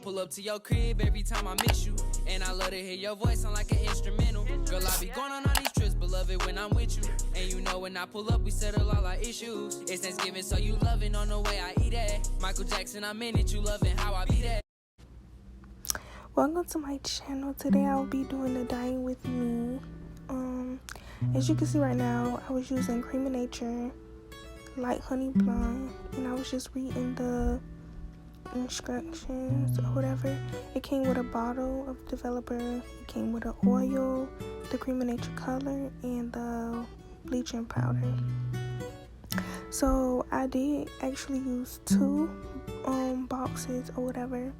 pull up to your crib every time I miss you. And I love to hear your voice sound like an instrumental. Girl, I be going on all these trips, but love it when I'm with you. And you know when I pull up, we settle all our issues. It's Thanksgiving, so you loving on the way I eat it. Michael Jackson, I'm in it, you loving how I be that. Welcome to my channel. Today I will be doing the dyeing with me. As you can see right now, I was using Creme Nature Light Honey Blonde, and I was just reading the instructions or whatever. It came with a bottle of developer, it came with an oil, the Creme Nature color, and the bleaching powder. So I did actually use 2 boxes or whatever,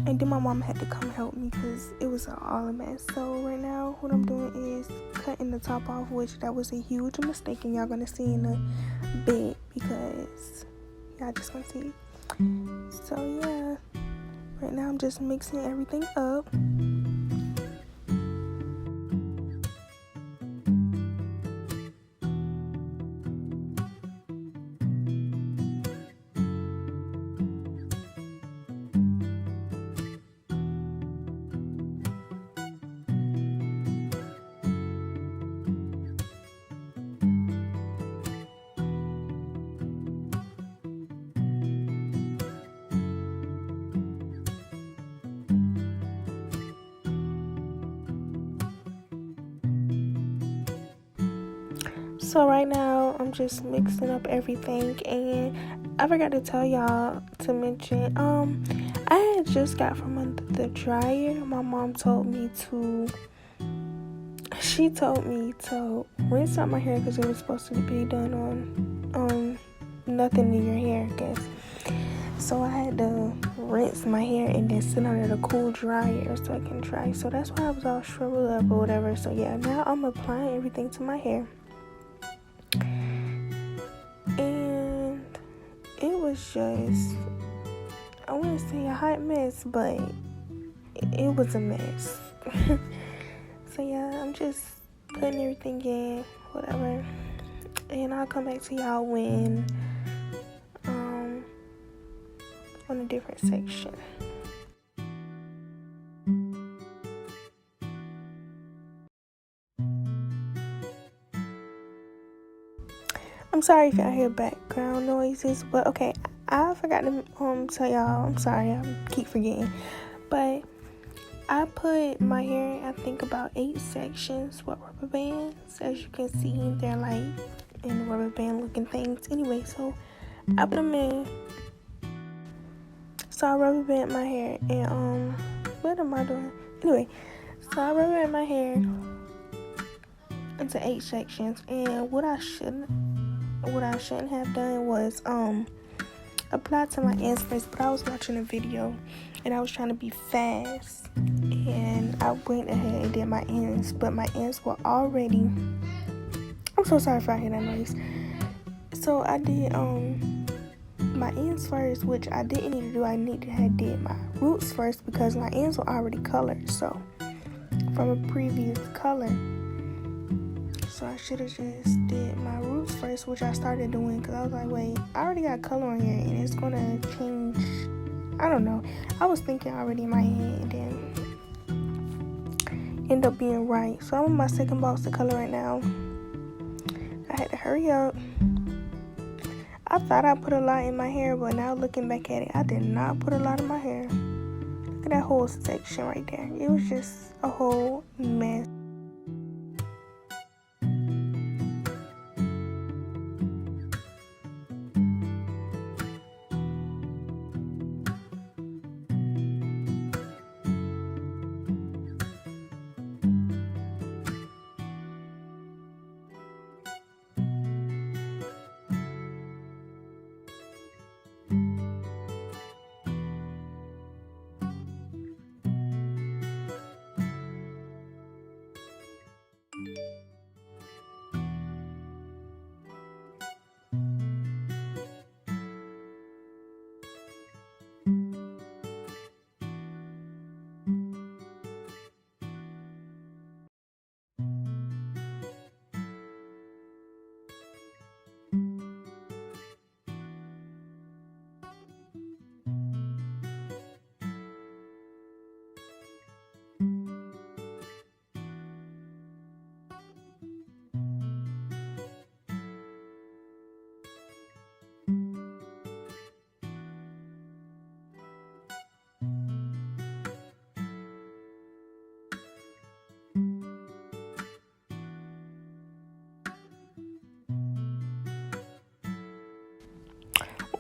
and then my mom had to come help me because it was all a mess. So right now what I'm doing is cutting the top off, which that was a huge mistake, and y'all gonna see in a bit because y'all just gonna see. So yeah, right now I'm just mixing everything up. So right now I'm just mixing up everything, and I forgot to tell y'all to mention I had just got from the dryer. My mom told me to rinse out my hair because it was supposed to be done on nothing in your hair, I guess. So I had to rinse my hair and then sit under the cool dryer so I can dry. So that's why I was all shriveled up or whatever. So yeah, now I'm applying everything to my hair. And it was just, I wouldn't say a hot mess, but it was a mess. So yeah, I'm just putting everything in, whatever. And I'll come back to y'all when on a different section. I'm sorry if y'all hear background noises, but okay, I forgot to tell y'all, I'm sorry, I keep forgetting, but I put my hair in, I think, about 8 sections with rubber bands. As you can see, they're like in rubber band looking things. Anyway, so I put them in. So I rubber band my hair, and what am I doing? Anyway, so I rubber band my hair into 8 sections, and what I shouldn't have done was apply to my ends first. But I was watching a video and I was trying to be fast, and I went ahead and did my ends, but my ends were already, I'm so sorry if I hear that noise. So I did my ends first, which I didn't need to do. I needed to have did my roots first because my ends were already colored, so from a previous color. So I should have just did my roots first, which I started doing because I was like, wait, I already got color on here and it's gonna change. I don't know. I was thinking already in my head and then end up being right. So I'm on my second box of color right now. I had to hurry up. I thought I put a lot in my hair, but now looking back at it, I did not put a lot in my hair. Look at that whole section right there. It was just a whole mess.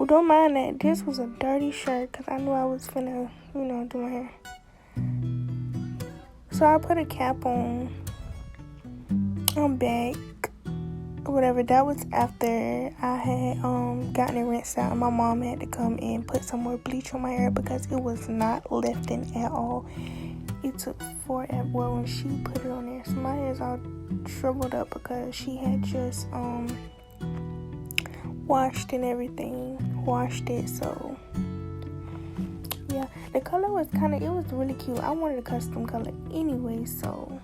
Well, don't mind that. This was a dirty shirt because I knew I was finna, do my hair. So I put a cap on back, whatever. That was after I had gotten it rinsed out, and my mom had to come and put some more bleach on my hair because it was not lifting at all. It took forever. Well, when she put it on there, so my hair is all shriveled up because she had just washed and everything. Washed it, so yeah. The color was it was really cute. I wanted a custom color anyway, so.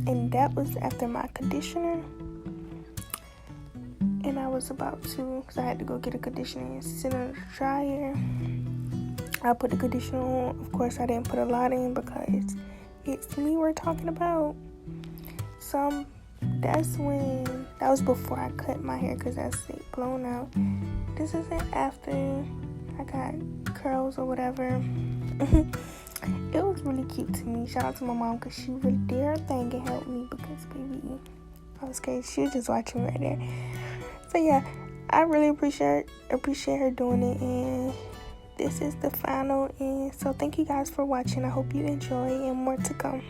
And that was after my conditioner. And I was about to, because I had to go get a conditioner and sit on the dryer. I put the conditioner on. Of course, I didn't put a lot in because it's me we're talking about. So that was before I cut my hair because that's it blown out. This isn't after I got curls or whatever. It was really cute to me. Shout out to my mom because she really did her thing and helped me because, baby, I was scared. She was just watching me right there. So, yeah, I really appreciate her doing it. And this is the final. And so, thank you guys for watching. I hope you enjoy and more to come.